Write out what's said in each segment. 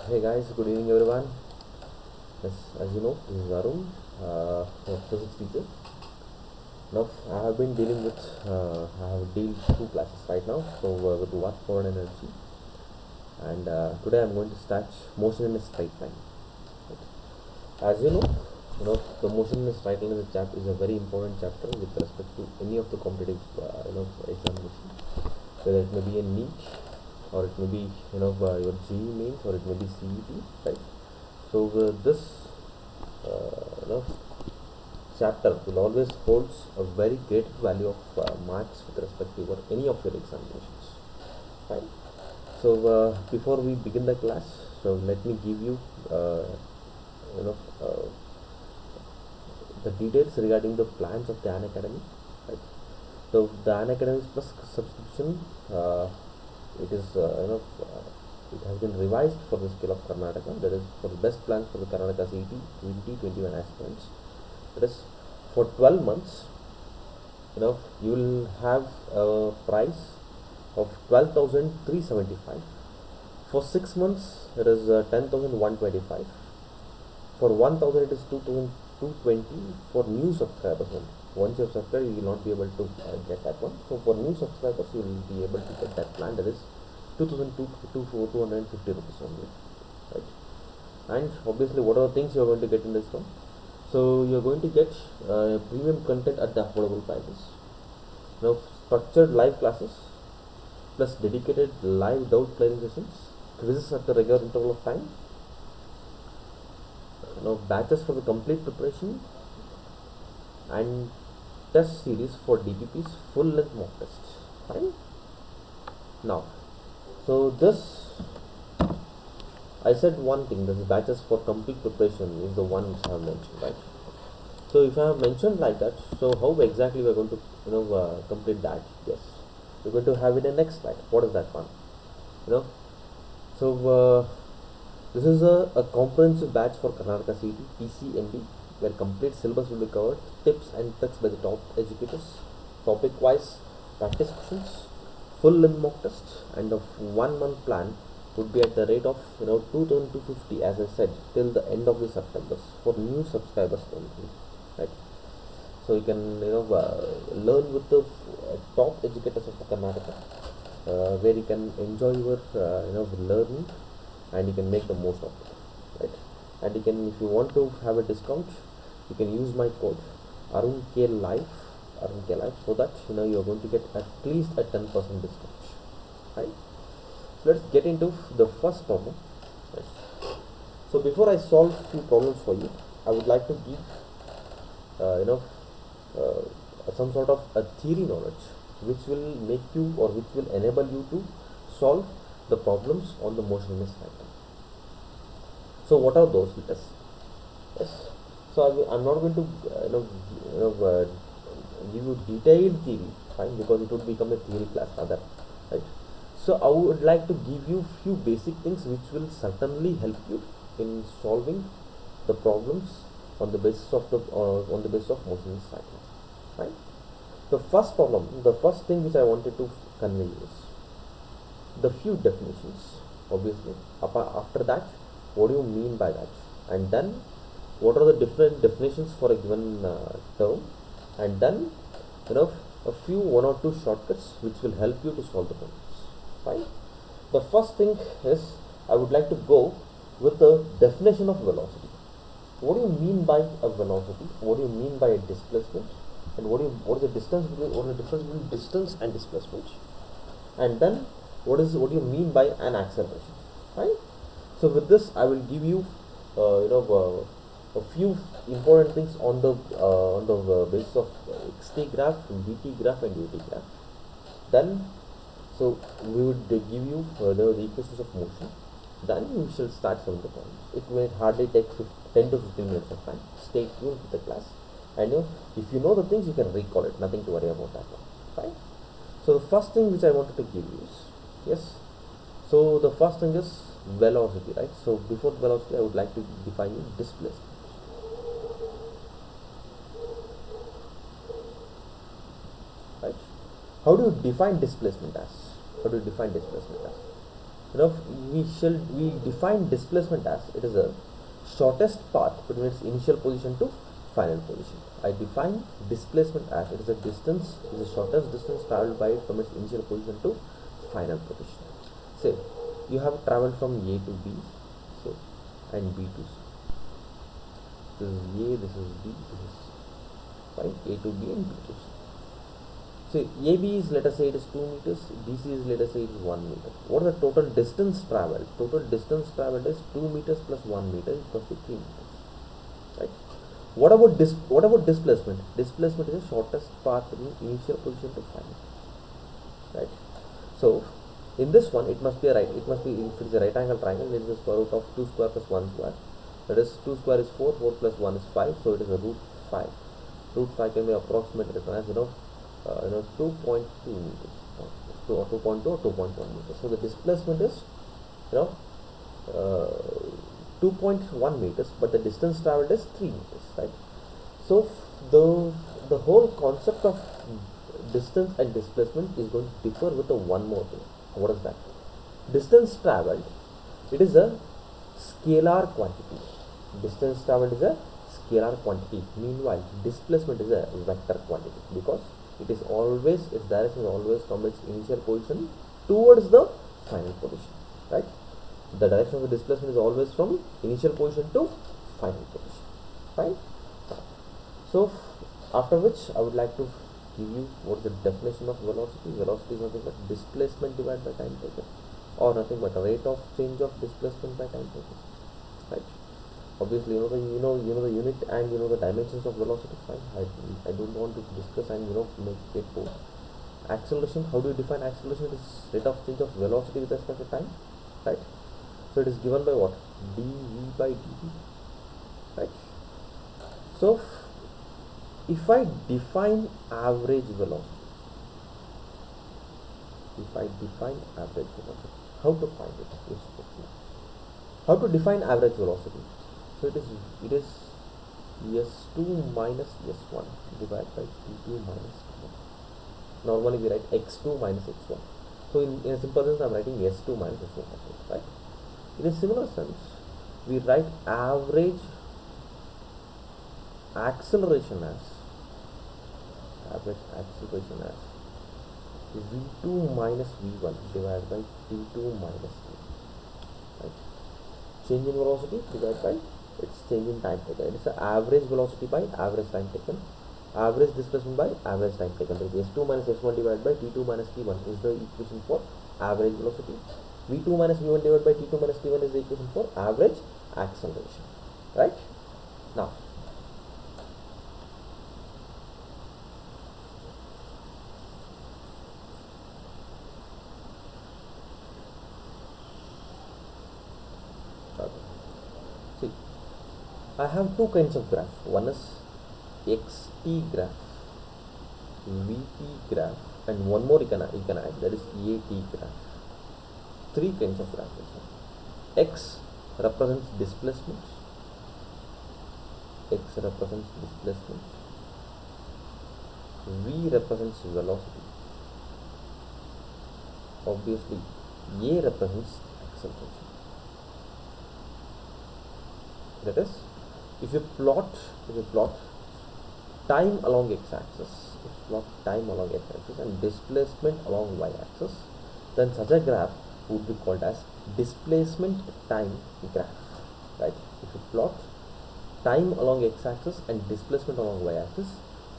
Hey guys, good evening everyone. Yes, as you know, this is Arun, a physics teacher. Now, I have been dealing with, I have dealt two classes right now. So, with work, power and energy. And today I am going to start motion in a straight line. As the motion in a straight line is a very important chapter with respect to any of the competitive, examination. Whether it may be a NEET, or it may be, your GE mains, or it may be CET, right? So this chapter will always holds a very great value of marks with respect to your any of your examinations, right? So before we begin the class, so let me give you you know uh, the details regarding the plans of the Unacademy, right? So the Unacademy Plus subscription, it is it has been revised for the scale of Karnataka. That is for the best plans for the Karnataka CET 2021 aspirants. That is for 12 months. You will have a price of 12,375. For 6 months, it is 10,125. For 1,000, it is 2,220 for new subscribers only. Once you have subscribed, you will not be able to get that one. So for new subscribers, you will be able to get that plan. That is 2,250 rupees only, right? And obviously, what are the things you are going to get in this one? So you are going to get premium content at the affordable prices. Now, structured live classes plus dedicated live doubt clearing sessions, quizzes at the regular interval of time. Batches for the complete preparation, and test series for DPPs, full length mock tests. Fine. Now, so this, I said one thing, this batches for complete preparation is the one which I have mentioned, right? So if I have mentioned like that, so how exactly we are going to complete that? Yes, we're going to have it in the next slide. What is that one? So this is a comprehensive batch for Karnataka CET PCMB, where complete syllabus will be covered, tips and tricks by the top educators, topic wise practice questions, full length mock test, and a 1 month plan would be at the rate of 2,250, as I said, till the end of the September for new subscribers only, right? So you can learn with the top educators of Karnataka, where you can enjoy your learning, and you can make the most of it, right? And you can, if you want to have a discount, you can use my code Arun K Live, so that you are going to get at least a 10% discount, right? So let's get into the first problem, right? So before I solve few problems for you, I would like to give some sort of a theory knowledge which will make you, or which will enable you to solve the problems on the motionless cycle. So what are those? Let us, yes. So I'm not going to give you detailed theory, fine, because it would become a theory class rather, right? So I would like to give you few basic things which will certainly help you in solving the problems on the basis of motionless cycle, right? The first problem, the first thing which I wanted to convey is the few definitions. Obviously, after that, what do you mean by that? And then, what are the different definitions for a given term? And then, a few, one or two shortcuts which will help you to solve the problems. Right? The first thing is, I would like to go with the definition of velocity. What do you mean by a velocity? What do you mean by a displacement? And what is the difference between distance and displacement? And then, what do you mean by an acceleration, right? So with this, I will give you a few important things on the basis of xt graph, vt graph, and ut graph. Then, so we would give you the equations of motion. Then we shall start from the problems. It may hardly take 10 to 15 minutes of time. Stay tuned with the class, and if you know the things, you can recall it. Nothing to worry about that one, right? So the first thing which I wanted to give you is, yes, so the first thing is velocity, right? So before velocity, I would like to define you displacement, right? How do you define displacement as? we define displacement as it is a shortest path between its initial position to final position. I define displacement as it is a distance, is the shortest distance traveled by it from its initial position to final position. Say you have traveled from A to B, so, and B to C. This is A, this is B, this is fine. A to B and B to C. So AB is, let us say it is 2 meters, BC is, let us say it is 1 meter. What is the total distance traveled? Total distance traveled is 2 meters plus 1 meter equals to 3 meters. Right? What about displacement? Displacement is the shortest path between initial position to final. Right? So in this one, it must be a right. It must be, if it is a right angle triangle, it is the square root of 2 square plus 1 square. That is 2 square is 4, 4 plus 1 is 5. So it is a root 5. Root 5 can be approximately written as 2.2 meters, or 2.2 or 2.1 meters. So the displacement is 2.1 meters, but the distance traveled is 3 meters, right? So the whole concept of distance and displacement is going to differ with the one more thing. What is that? Distance traveled, it is a scalar quantity. Distance traveled is a scalar quantity. Meanwhile, displacement is a vector quantity, because it is always, its direction is always from its initial position towards the final position, right? The direction of the displacement is always from initial position to final position, right? So after which I would like to give you what is the definition of velocity. Velocity is nothing but displacement divided by time taken, or nothing but a rate of change of displacement by time taken, right? Obviously, the unit and the dimensions of velocity. Fine. I don't want to discuss and make it both. Acceleration. How do you define acceleration? It is rate of change of velocity with respect to time, right? So it is given by what? dv by dt, right? So if I define average velocity, how to find it? How to define average velocity? So it is s2 minus s1 divided by t2 minus t1. Normally we write x2 minus x1. So in a simple sense, I am writing s2 minus s1, right? In a similar sense, we write average acceleration as v2 minus v1 divided by t2 minus t1. Right? Change in velocity divided by its change in time taken. It is the average velocity by average time taken. Average displacement by average time taken. So s2 minus s1 divided by t2 minus t1 is the equation for average velocity. v2 minus v1 divided by t2 minus t1 is the equation for average acceleration. Right? Now, see, I have two kinds of graph. One is xt graph, vt graph, and one more you can add, that is at graph. Three kinds of graph. X represents displacement, v represents velocity, obviously a represents acceleration. That is, if you plot time along x-axis, and displacement along y-axis, then such a graph would be called as displacement time graph, right? If you plot time along x-axis and displacement along y-axis,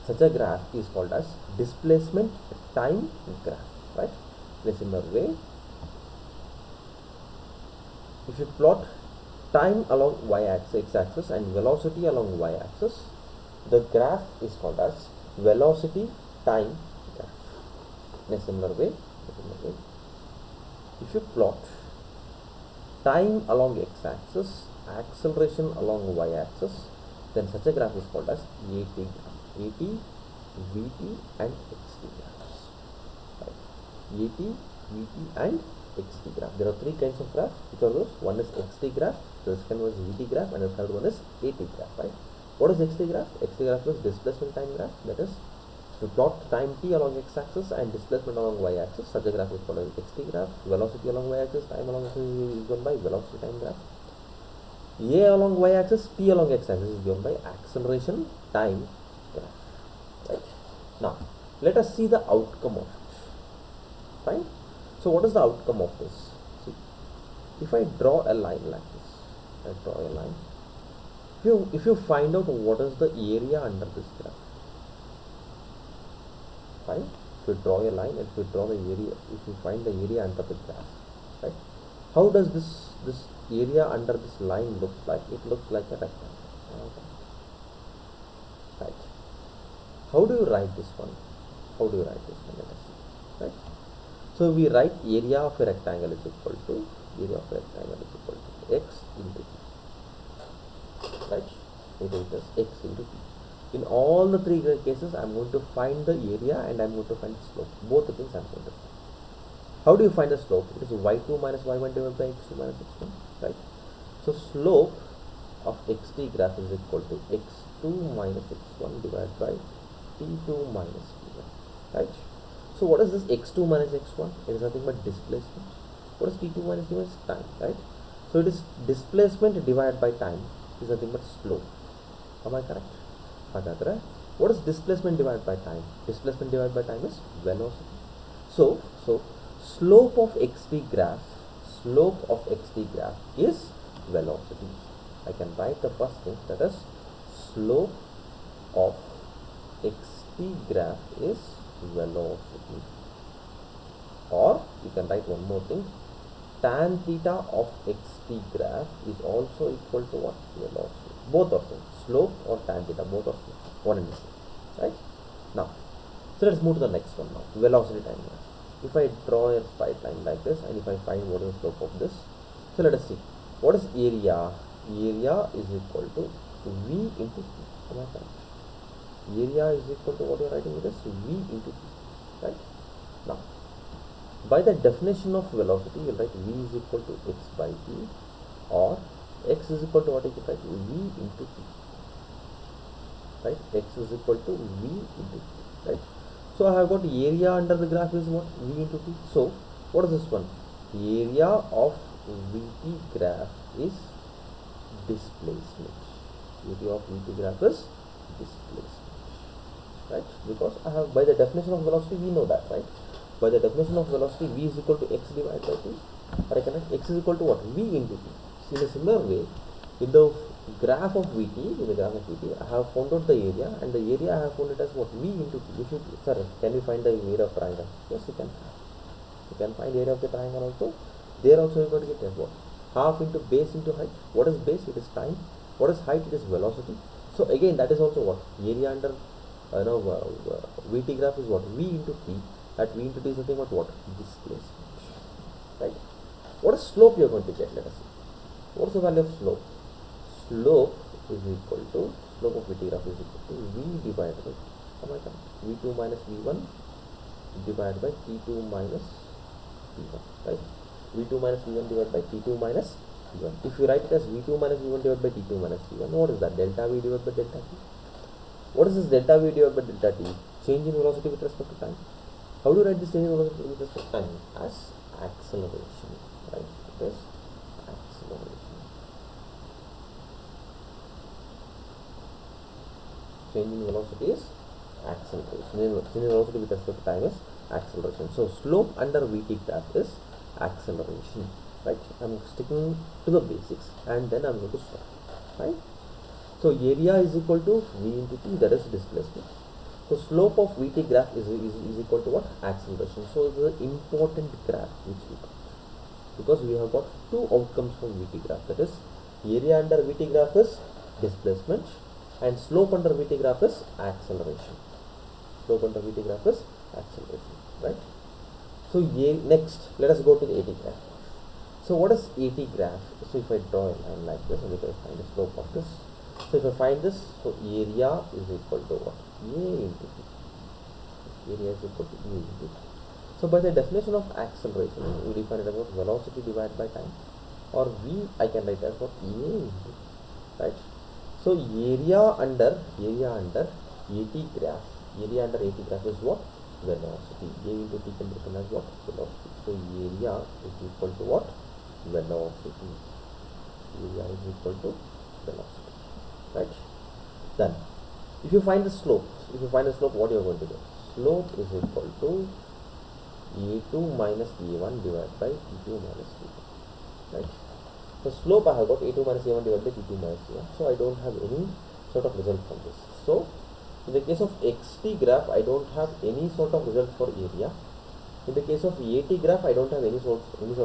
such a graph is called as displacement time graph, right? In a similar way, if you plot time along x-axis and velocity along y-axis, the graph is called as velocity time graph. In a similar way, if you plot time along x-axis, acceleration along y-axis, then such a graph is called as AT graph. AT, VT and XT graphs. Right. AT, VT and XT graph. There are three kinds of graphs. Which are those? One is XT graph, the second one is VT graph, and the third one is AT graph. Right. What is XT graph? XT graph is displacement time graph. That is, So plot time t along x-axis and displacement along y-axis. Such a graph is called as xt graph. Velocity along y-axis, time along x-axis is given by velocity time graph. A along y-axis, t along x-axis is given by acceleration time graph. Right. Now, let us see the outcome of it. Fine. So what is the outcome of this? See, if I draw a line like this, I draw a line. If you find out what is the area under this graph, fine. If you draw a line and if you draw the area, if you find the area under the graph, right? How does this area under this line looks like? It looks like a rectangle. Okay. Right. How do you write this one? How do you write this one? Let us see. Right. So we write area of a rectangle is equal to x into t. Right. It is just x into t. In all the three cases, I am going to find the area and I am going to find the slope. Both the things I am going to find. How do you find the slope? It is y2 minus y1 divided by x2 minus x1. Right. So slope of xt graph is equal to x2 minus x1 divided by t2 minus t1. Right. So what is this x2 minus x1? It is nothing but displacement. What is t2 minus t1? Is time. Right. So it is displacement divided by time is nothing but slope. Am I correct? What is displacement divided by time? Displacement divided by time is velocity. So slope of xt graph is velocity. I can write the first thing, that is slope of xt graph is velocity. Or you can write one more thing, tan theta of xt graph is also equal to what? Velocity. Both are same. Slope or tan theta, both are same. One and the same. Right? Now, so let's move to the next one now. Velocity time graph. If I draw a straight line like this and if I find what is the slope of this, so let us see. What is area? Area is equal to V into T. Am I correct? Area is equal to what you are writing with this? V into T. Right? Now, by the definition of velocity, you will write V is equal to x by T, or x is equal to what you can write? V into T. Right? X is equal to V into T. Right? So I have got area under the graph is what? V into T. So what is this one? Area of VT graph is displacement. Area of VT graph is displacement. Right? Because I have, by the definition of velocity, we know that, right? By the definition of velocity, V is equal to x divided by T. Or I can write x is equal to what? V into T. In a similar way, in the graph of VT, I have found out the area, and the area I have found it as what? V into T. You should, sir, can we find the area of triangle? Yes, you can. You can find area of the triangle also. There also you got to get as what? Half into base into height. What is base? It is time. What is height? It is velocity. So again, that is also what? Area under VT graph is what? V into T. That V into T is nothing but what? Displacement. Right? What is slope you are going to get? Let us see. What is the value of slope? Slope is equal to, slope of VT graph is equal to V divided by, V2 minus V1 divided by T2 minus T1. Right? V2 minus V1 divided by T2 minus T1. If you write it as V2 minus V1 divided by T2 minus T1, what is that? Delta V divided by delta T. What is this delta V divided by delta T? Change in velocity with respect to time. How do you write this change in velocity with respect to time? As acceleration. Right? It is acceleration. Change in velocity is acceleration. Change in velocity with respect to time is acceleration. So slope under VT graph is acceleration. Right? I'm sticking to the basics and then I'm going to stop. Right? So area is equal to V into T, that is displacement. So slope of VT graph is equal to what? Acceleration. So it's an important graph which we got, because we have got two outcomes from VT graph, that is area under VT graph is displacement and slope under VT graph is acceleration. Slope under VT graph is acceleration. Right? So next let us go to the AT graph. So what is AT graph? So if I draw a line like this and if I find the slope of this, so if I find this, so area is equal to what? A into T. Area is equal to A into T. So by the definition of acceleration, we define it as what? Velocity divided by time, or V I can write as what? A into T. Right? So area under AT graph Area under AT graph is what? Velocity. A into T can be written as what? Velocity. So area is equal to what? Velocity. Area is equal to velocity. Right? Then, if you find the slope, what you are going to do? Slope is equal to A2 minus A1 divided by T2 minus A1. Right? The slope I have got A2 minus A1 divided by T2 minus A1. So I don't have any sort of result from this. So in the case of XT graph, I don't have any sort of result for area. In the case of AT graph, I don't have any sort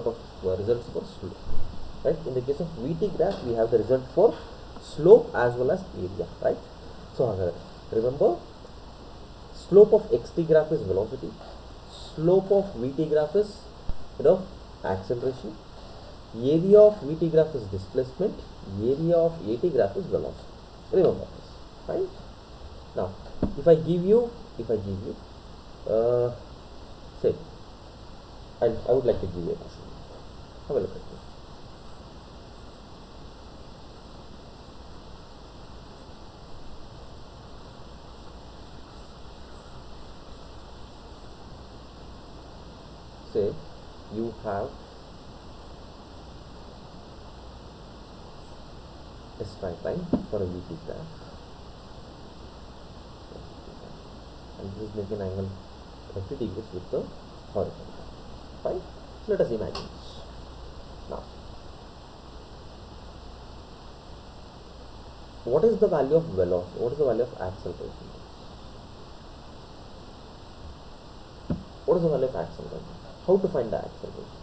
of results for slope. Right? In the case of VT graph, we have the result for slope as well as area. Right? So remember, slope of XT graph is velocity. Slope of VT graph is acceleration. Area of VT graph is displacement. Area of AT graph is velocity. Remember this. Right? Now, if I give you, say, I would like to give you a question. Have a look at this. Say, you have a straight line for a VT graph. And this is making an angle 30 degrees with the horizontal. Fine. So let us imagine this. Now, what is the value of velocity? What is the value of acceleration? What is the value of acceleration? How to find the acceleration?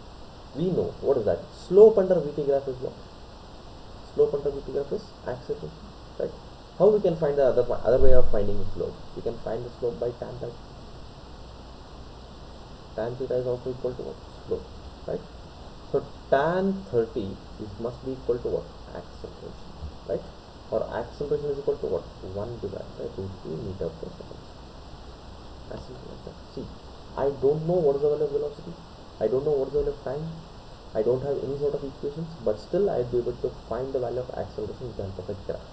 We know what is that. Slope under VT graph is what? Slope under VT graph is acceleration. Right? How we can find the other way of finding the slope? We can find the slope by tan theta. Tan theta is also equal to what? Slope. Right? So tan 30 must be equal to what? Acceleration. Right? Or acceleration is equal to what? 1 divided by √3 meter per second. As simple as that. See, I don't know what is the value of velocity. I don't know what is the value of time. I don't have any sort of equations, but still I will be able to find the value of acceleration with the help of a graph.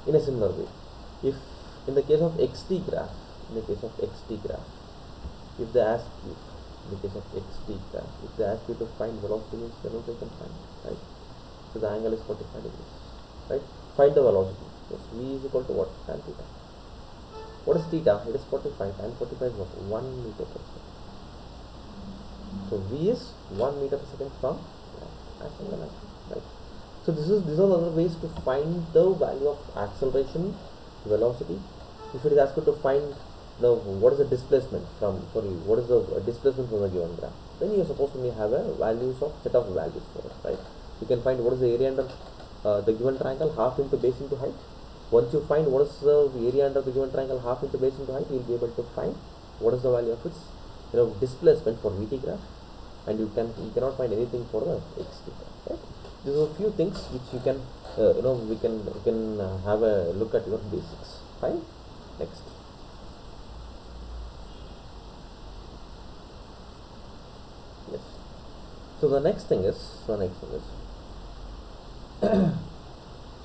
In a similar way, if in the case of XT graph, if they ask you, if they ask you to find velocity means then also you can find, right? So the angle is 45 degrees, right? Find the velocity. Yes, V is equal to what? Tan theta. What is theta? It is 45. Tan 45 is what? 1 meter per second. So V is 1 meter per second from right? So these are the other ways to find the value of acceleration, velocity. If it is asked to find what is the displacement from what is the displacement from the given graph, then you are supposed to have a set of values for it, right? You can find what is the area under the given triangle, half into base into height. Once you find what is the area under the given triangle, half into base into height, you will be able to find what is the value of its displacement for VT graph, and you cannot find anything for the XT graph, right? These are a few things which you can we can have a look at your basics. Fine. Next. Yes. So the next thing is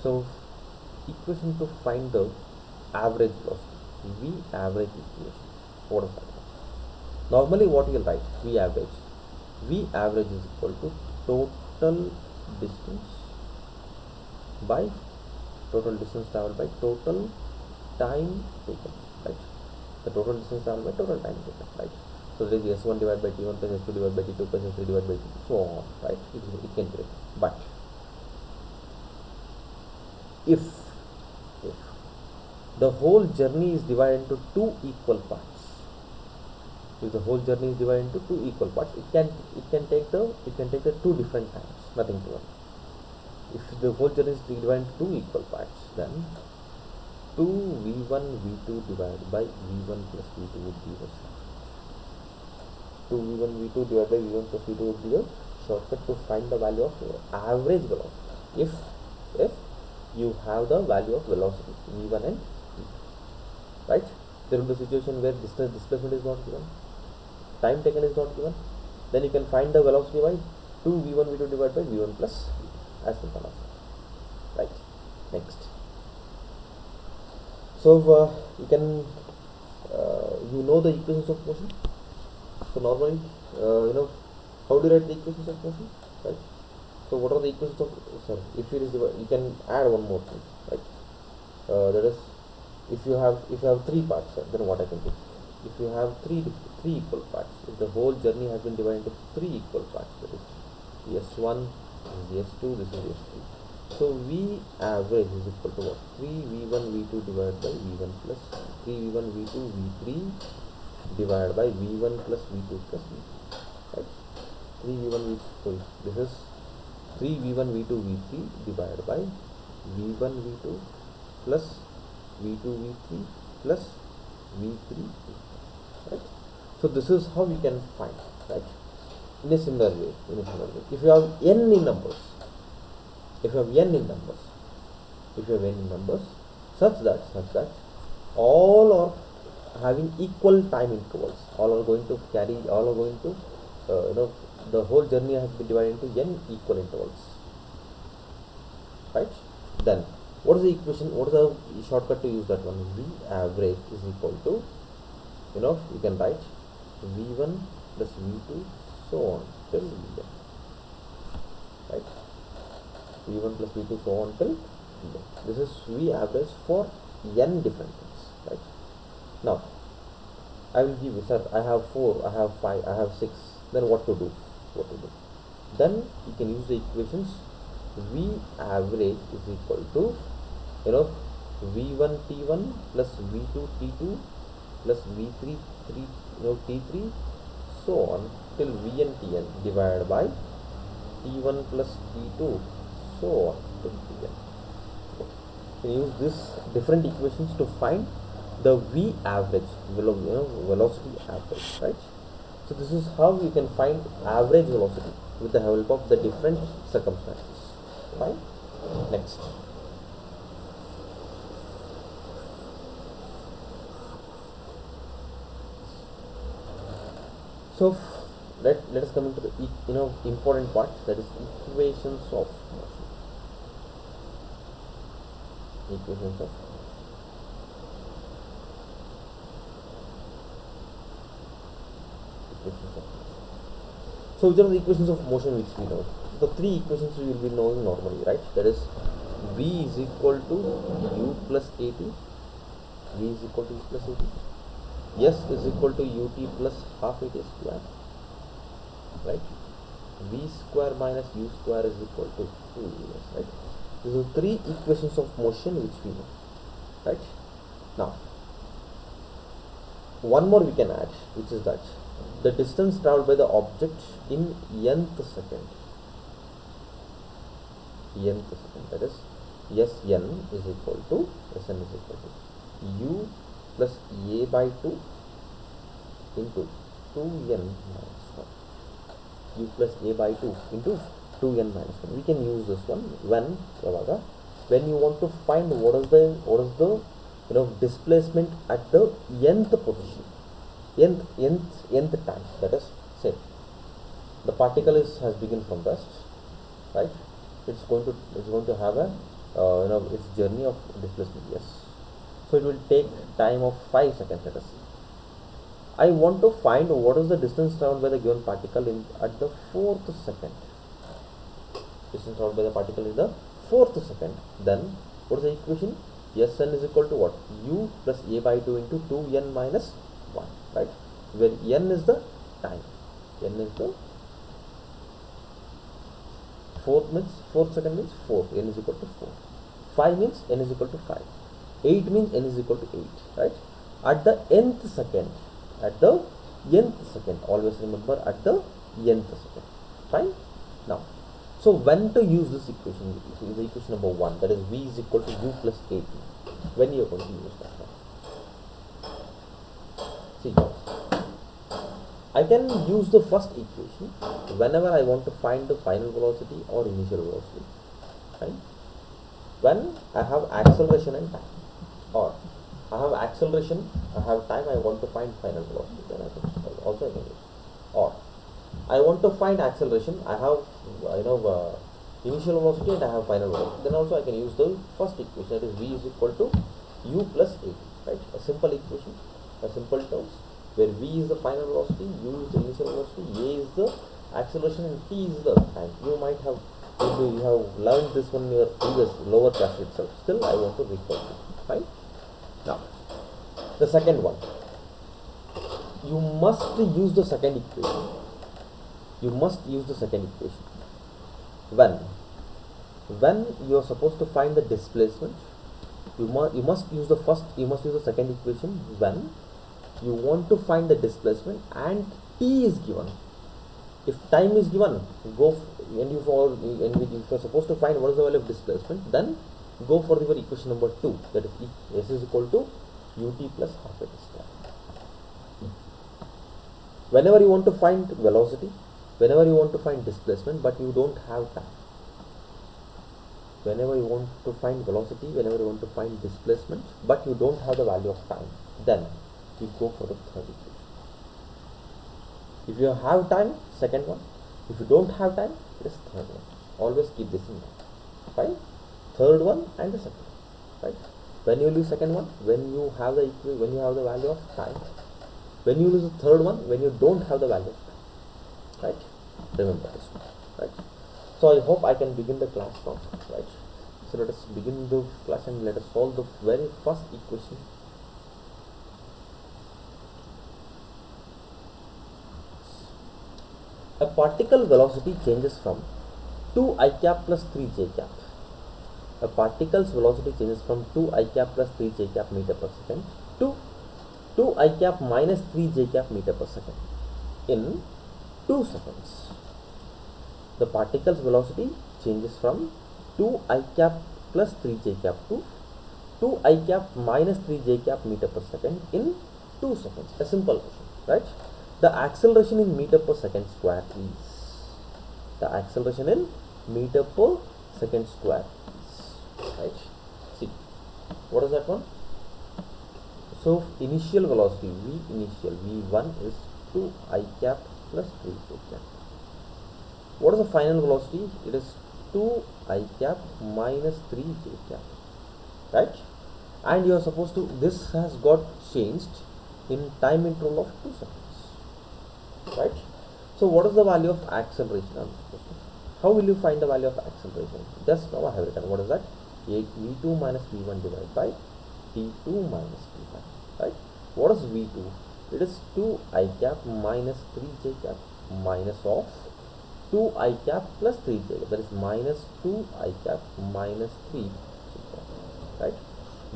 so equation to find the average velocity. V average equation. What is that? Normally what you will write? V average is equal to total distance traveled by total time taken, right? The total distance traveled by total time taken, right? So there is S1 divided by T1 plus S2 divided by T2 plus S3 divided by T2, so on, right? It can be written. But if the whole journey is divided into two equal parts, it can take the two different times, nothing to worry. If the whole journey is divided into two equal parts, then 2v1 v2 divided by v1 plus v2 would be the shortcut. 2v1 v2 divided by v1 plus v2 would be the shortcut to find the value of average velocity. If you have the value of velocity v1 and v2, right? There will be a situation where displacement is not given, time taken is not given, then you can find the velocity by 2v1 v2 divided by v1 plus v2, as simple as that, right? Next. So you can you know the equations of motion. So normally, how do you write the equations of motion, right? So what are the equations of, sorry, if it is you can add one more thing, right? That is, if you have three parts, then what I can do? If you have three equal parts, if the whole journey has been divided into three equal parts, that is S1, this is S2, this is S3. So V average is equal to what? 3V1 V2 divided by V1 plus 3V1 V2 V3 divided by V1 plus V2 plus V3, right? 3V1 V2, sorry, this is 3V1 V2 V3 divided by V1 V2 plus V2 V3 plus V3 V3, right? So this is how we can find, right? In a similar way, if you have n in numbers, such that all are having equal time intervals, all are going to the whole journey has been divided into n equal intervals, right? Then what is the equation, what is the shortcut to use that one? V average is equal to, you can write V1 plus V2 so on till Vn, right? V1 plus V2 so on till Vn. This is V average for n different things, right? Now I will give you, sir, I have 4, I have 5, I have 6, then what to do? Then you can use the equations. V average is equal to, V1 T1 plus V2 T2 plus V3 T3 so on till Vn Tn divided by T1 plus T2 so on till Tn. You can use these different equations to find the V average, velocity average, right? So this is how you can find average velocity with the help of the different circumstances, right? Next. So let us come into the important part, that is equations of motion. Equations of motion. So which are the equations of motion which we know? The three equations we will be knowing normally, right? That is V is equal to U plus AT, V is equal to U plus AT, S is equal to UT plus half AT square, right? V square minus U square is equal to 2US, right? These are three equations of motion which we know, right? Now one more we can add, which is that the distance traveled by the object in nth second, that is Sn is equal to U plus A by 2 into 2n minus 1, U plus A by 2 into 2n minus 1. We can use this one when you want to find what is the displacement at the nth position, nth time. That is, say the particle has begun from rest, right? It's going to have a its journey of displacement, yes. So it will take time of 5 seconds. Let us see. I want to find what is the distance traveled by the given particle at the 4th second. Distance traveled by the particle in the 4th second. Then what is the equation? Sn is equal to what? U plus A by 2 into 2n minus 1, right? Where n is the time. N is the 4th second means 4, n is equal to 4. 5 means n is equal to 5. 8 means n is equal to 8, right? At the nth second, always remember at the nth second, fine? Now, so when to use this equation? So is the equation number 1, that is V is equal to U plus AT. When you are going to use that one? See, I can use the first equation whenever I want to find the final velocity or initial velocity, right? When I have acceleration and time, or I have acceleration, I have time, I want to find final velocity, then I can also use. Or I want to find acceleration, I have initial velocity and I have final velocity, then also I can use the first equation, that is V is equal to U plus AT, right? A simple equation. A simple terms where v is the final velocity, u is the initial velocity, a is the acceleration, and t is the time. You might have learned this one in your previous lower class itself. Still, I want to recall it. Fine. Now, the second one. You must use the second equation. You must use the second equation. When you are supposed to find the displacement, you must use the second equation when you want to find the displacement and t is given. If time is given, if you are supposed to find what is the value of displacement, then go for your equation number 2, that is S is equal to ut plus half a t square. Whenever you want to find velocity, whenever you want to find displacement, but you don't have time. Whenever you want to find velocity, whenever you want to find displacement, but you don't have the value of time, then you go for the third equation. If you have time, second one. If you don't have time, it is third one. Always keep this in mind. Right? Third one and the second one. Right? When you lose second one, when you have the value of time. When you lose the third one, when you don't have the value of time. Right? Remember this one. Right? So I hope I can begin the class now. Right? So let us begin the class and let us solve the very first equation. A particle velocity changes from 2 I cap plus 3 j cap. A particle's velocity changes from 2 I cap plus 3 j cap meter per second to 2 I cap minus 3 j cap meter per second in 2 seconds. The particle's velocity changes from 2 I cap plus 3 j cap to 2 I cap minus 3 j cap meter per second in 2 seconds. A simple question, right? The acceleration in meter per second square is, the acceleration in meter per second square is, right? See, what is that one? So initial velocity v initial v1 is 2 I cap plus 3 j cap. What is the final velocity? It is 2 I cap minus 3 j cap, right? And you are supposed to, this has got changed in time interval of 2 seconds. Right? So what is the value of acceleration? How will you find the value of acceleration? Just now I have written, what is that? v2 minus v1 divided by t2 minus t1. Right? What is v2? It is 2 I cap minus 3 j cap minus of 2 I cap plus 3 j cap. That is minus 2 I cap minus 3 j cap. Right?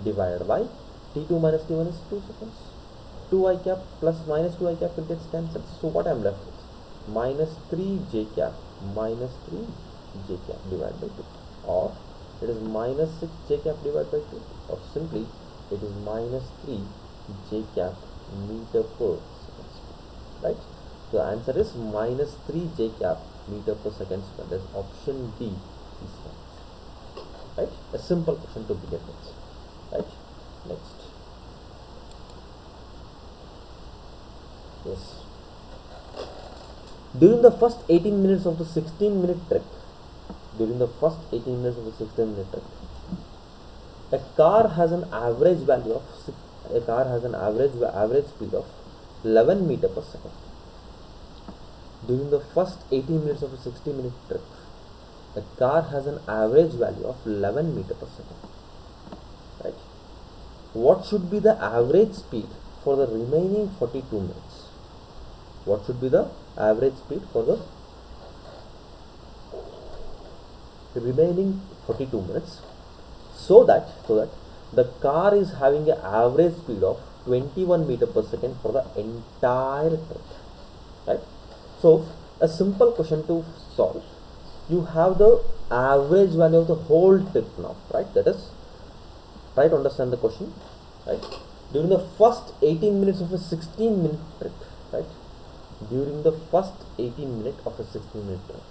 Divided by t2 minus t1 is 2 seconds. 2 I cap plus minus 2 I cap will get cancelled. So what I am left with? Minus 3 j cap minus 3 j cap divided by 2. Or it is minus 6 j cap divided by 2. Or simply it is minus 3 j cap meter per second square. Right? So the answer is minus 3 j cap meter per second square. That is option D is right. Right? A simple question to begin with. Right? Next. Yes. During the first 18 minutes of the 16-minute trek, a car has an average value of average speed of 11 meter per second. During the first 18 minutes of a 60-minute trek, a car has an average value of 11 meter per second. Right? What should be the average speed for the remaining 42 minutes? What should be the average speed for the remaining 42 minutes so that the car is having an average speed of 21 meter per second for the entire trek, right? So a simple question to solve. You have the average value of the whole trip now, right? That is, try to understand the question, right? During the first 18 minutes of a 16-minute trek, right? During the first 18 minutes of a 16-minute trek,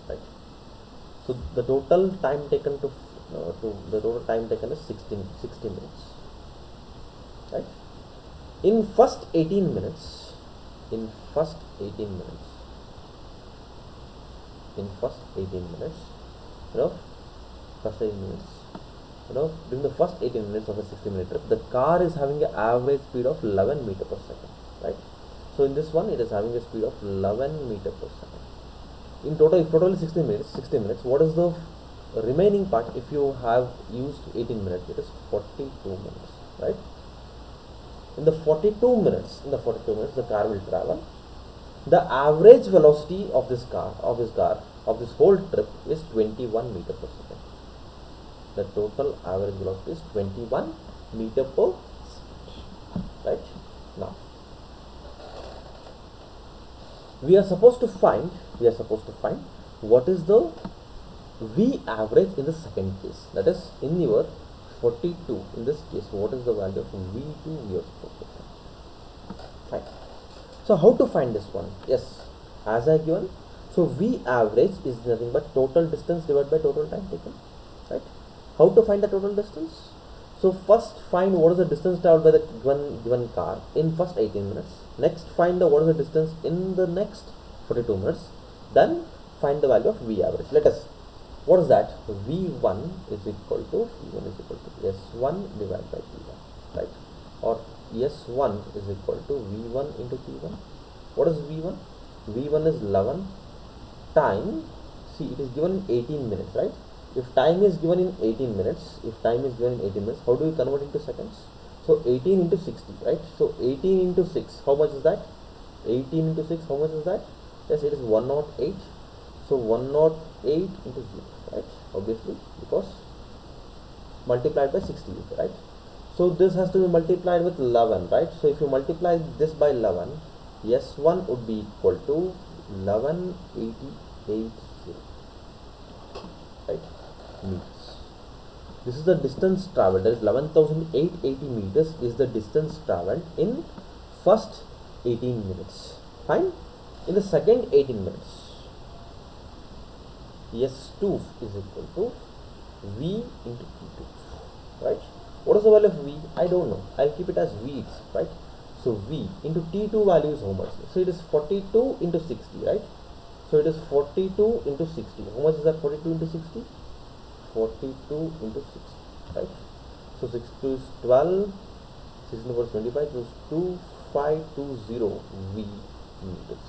right? So the total time taken is 60 minutes, right? In first 18 minutes, you know, first 18 minutes, during the first 18 minutes of a 60-minute trip, the car is having an average speed of 11 meter per second, right? So in this one, it is having a speed of 11 meter per second. In total, if total is 60 minutes, what is the remaining part if you have used 18 minutes? It is 42 minutes, right? In the 42 minutes, the car will travel. The average velocity of this whole trip is 21 meter per second. The total average velocity is 21 meter per second, right? Now, we are supposed to find what is the V average in the second case. That is, in your 42, in this case, what is the value of V2 we are supposed to find? Fine. So how to find this one? Yes, as I given. So V average is nothing but total distance divided by total time taken, right? How to find the total distance? So first find what is the distance traveled by the given car in first 18 minutes. Next find what is the distance in the next 42 minutes. Then find the value of V average. Let us. What is that? V1 is equal to S1 divided by T1, right? Or S1 is equal to V1 into T1. What is V1? V1 is 11 time. See, it is given in 18 minutes, right? If time is given in 18 minutes, how do we convert into seconds? So 18 into 60, right? So 18 into 6, how much is that? 18 into 6, how much is that? Yes, it is 108. So 108 into 0, right? Obviously, because multiplied by 60, right? So this has to be multiplied with 11, right? So if you multiply this by 11, S1 would be equal to 11,880, right? Meters. This is the distance traveled. That is 11,880 meters is the distance traveled in first 18 minutes. Fine. In the second 18 minutes, S2 is equal to V into T2, right? What is the value of V? I don't know. I'll keep it as V, right? So V into T2 value is how much? So it is 42 into 60, right? So it is 42 into 60. How much is that? 42 into 60? 42 into 60, right? So 62 is 12, 16 over 25, so 2520 V meters.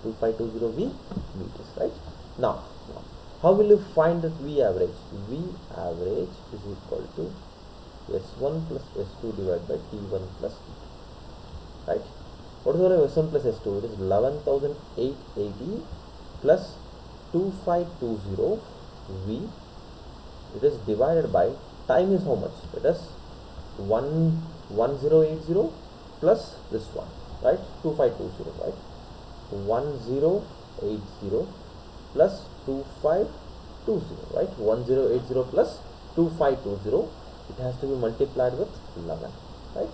2520 V meters, right? Now, how will you find that V average? V average is equal to S1 plus S2 divided by T1 plus T2, right? What is the value of S1 plus S2? It is 11,880 plus 2520 V. It is divided by time is how much? It is 1080 plus this one, right? 2520, right? 1080 plus 2520, right? 1080 plus 2520. It has to be multiplied with 11, right?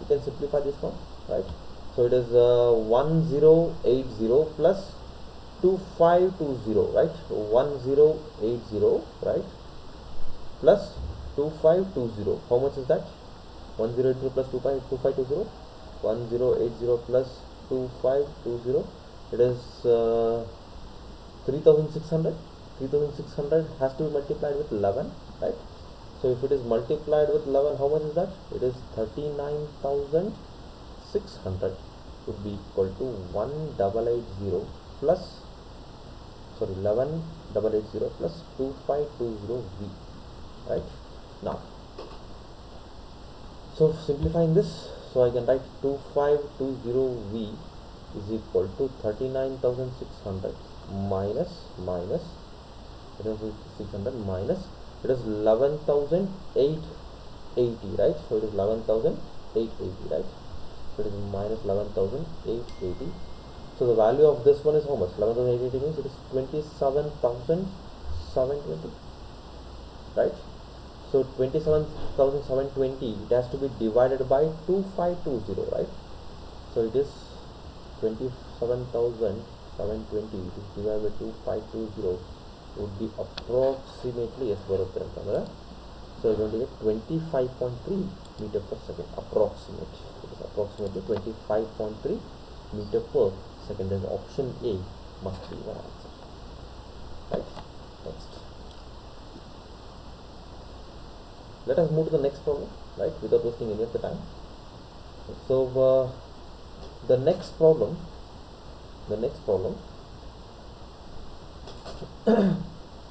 You can simplify this one, right? So it is 1080 plus 2520, right? 1080, right? Plus 2520. How much is that? 1080 plus 2520. 1080 plus 2520. It is 3600. 3600 has to be multiplied with 11, right? So if it is multiplied with 11, how much is that? It is 39,600 would be equal to 1180 plus 1180 plus 2520 V, right? Now, so simplifying this, so I can write 2520 V is equal to 39,600 minus 600 minus it is 11,880, right? So it is 11,880, right? So it is minus 11,880. So the value of this one is how much? 11,880 means it is 27,720, right? So 27,720, it has to be divided by 2520, right? So it is 27,720 divided by 2520 would be approximately, yes, so we're going to get 25.3 meter per second, approximate. It is approximately 25.3 meter per second. Then option A must be the answer, right? Next. Let us move to the next problem, right, without wasting any of the time. So the next problem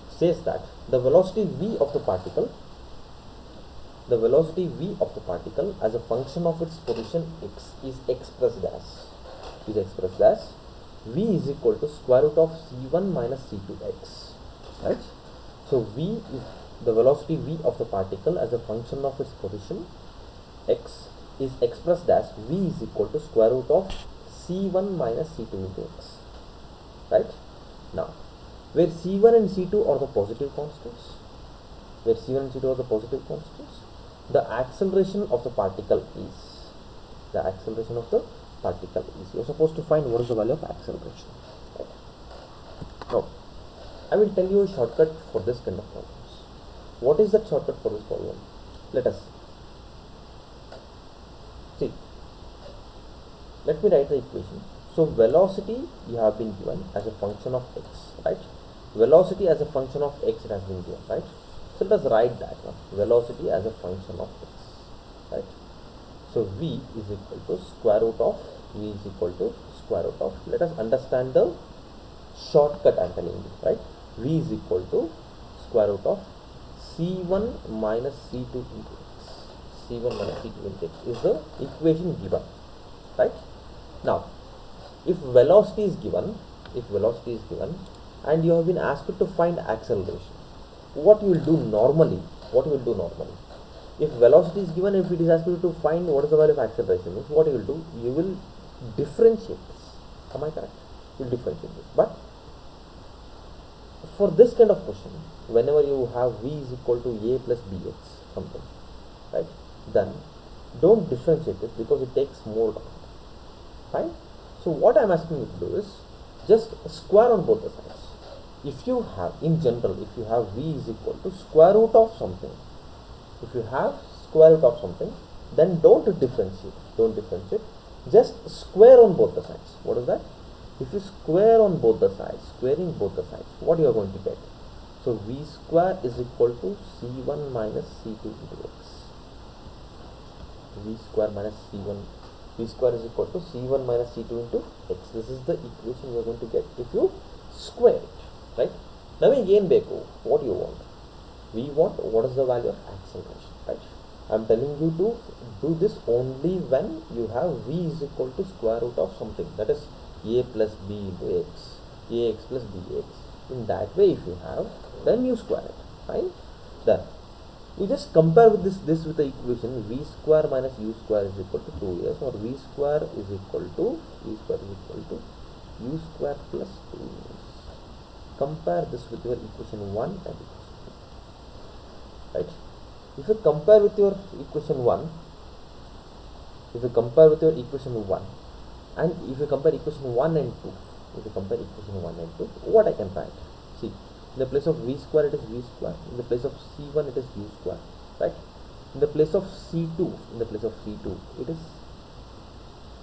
says that the velocity v of the particle as a function of its position x is expressed as v is equal to square root of c1 minus c2x, right? So v is the velocity v of the particle as a function of its position x is expressed as v is equal to square root of c1 minus c2 into x, right? Now, where c1 and c2 are the positive constants, the acceleration of the particle is, you're supposed to find what is the value of acceleration, right? Now, I will tell you a shortcut for this kind of problems. What is that shortcut for this problem? Let us see. Let me write the equation. So velocity you have been given as a function of x, right? Velocity as a function of x it has been given, right? So let us write that one. Velocity as a function of x, right? So v is equal to square root of, let us understand the shortcut I am telling you, right? V is equal to square root of c1 minus c2 into x. Is the equation given, right? Now, if velocity is given and you have been asked to find acceleration, what you will do normally? If velocity is given, if it is asked you to find what is the value of acceleration, what you will do? You will differentiate this. Am I correct? You will differentiate this. But for this kind of question, whenever you have v is equal to a plus bx something, right, then don't differentiate it because it takes more time, right? So what I am asking you to do is just square on both the sides. If you have, in general, if you have v is equal to square root of something, then don't differentiate, just square on both the sides. What is that? If you square on both the sides, what you are going to get? So v square is equal to c1 minus c2 into x. V square is equal to c1 minus c2 into x. This is the equation you are going to get if you square it, right? Now again, what you want? We want what is the value of acceleration, right? I am telling you to do this only when you have v is equal to square root of something, that is a plus b into x, ax plus bx. In that way, if you have, then you square it, fine. Then you just compare with this with the equation v square minus u square is equal to 2s, or v square is equal to u square plus 2s. Compare this with your equation 1 and equation 2, right? If you compare with your equation 1, and if you compare equation 1 and 2, what I can write? See, in the place of v square it is v square, in the place of c1 it is u square, right? In the place of c2 it is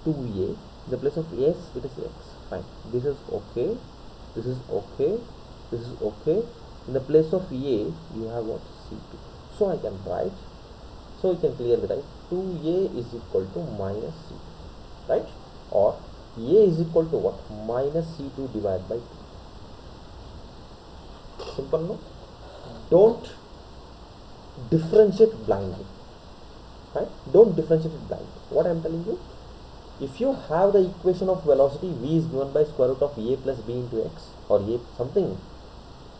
2a, in the place of s it is x, fine. This is okay. In the place of a you have what? c2. So I can write, so you can clearly write 2a is equal to minus c2, right? Or a is equal to what? Minus c2 divided by 2. Simple, no? Don't differentiate blindly, right? What I am telling you, if you have the equation of velocity v is given by square root of a plus b into x, or a something,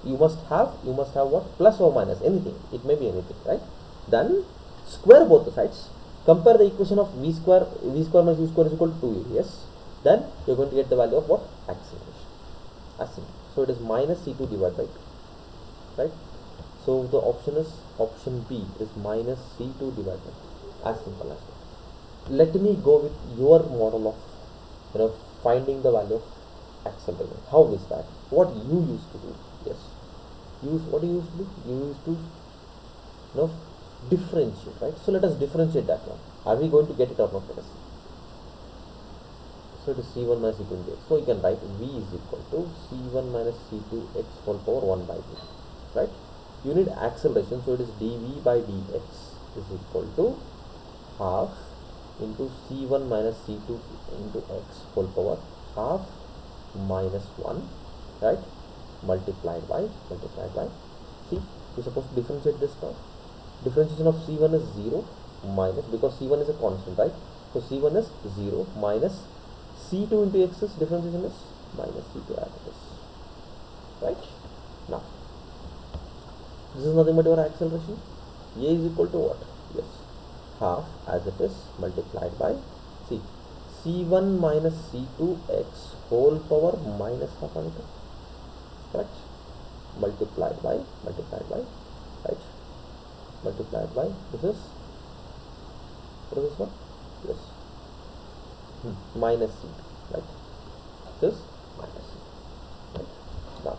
you must have what? Plus or minus, anything, it may be anything, right? Then square both the sides, compare the equation of v square minus u square is equal to 2a, yes, then you are going to get the value of what? Acceleration. As simple. So it is minus c2 divided by 2, right? So the option B is minus c2 divided by 2, as simple as that. Let me go with your model of finding the value of acceleration. How is that? What you used to do? Yes, what you used to do? You used to differentiate, right? So let us differentiate that one. Are we going to get it or not? Let us see. So it is c1 minus c2 into x. So you can write v is equal to c1 minus c2 x whole power 1 by 2, right? you need acceleration, so it is dv by dx is equal to half into c1 minus c2 into x whole power half minus 1, right, multiplied by c. You're supposed to differentiate this now. Differentiation of c1 is 0 minus, because c1 is a constant, right, so c1 is 0 minus c2 into x is differentiation is minus c2 as it is, right. Now this is nothing but your acceleration. A is equal to what? Yes, half as it is multiplied by c. c1 minus c2 x whole power minus half on it, correct, multiplied by right, multiplied by this is, what is this one? Yes, minus c, right, this is minus c, right. Now